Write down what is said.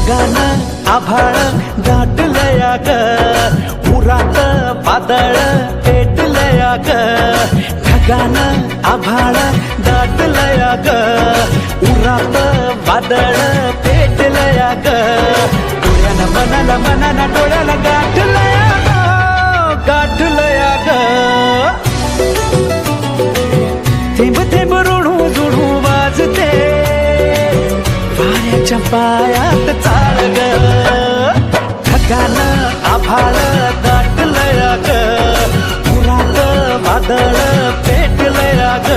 ढगानं आभाळ दाटलया ग, उरात वादळ पेटलया ग. ढगानं आभाळ दाटलया ग, उरात वादळ पेटलया ग. डोळ्यानं मनाला मनाला डोळ्याला गाठलया ग, गाठलया ग. थेंब थेंब ऋणू जुळू वाजते वाऱ्याच्या पायात चाळ ग. ढगानं आभाळ दाटलया ग, उरात वादळ पेटलया ग.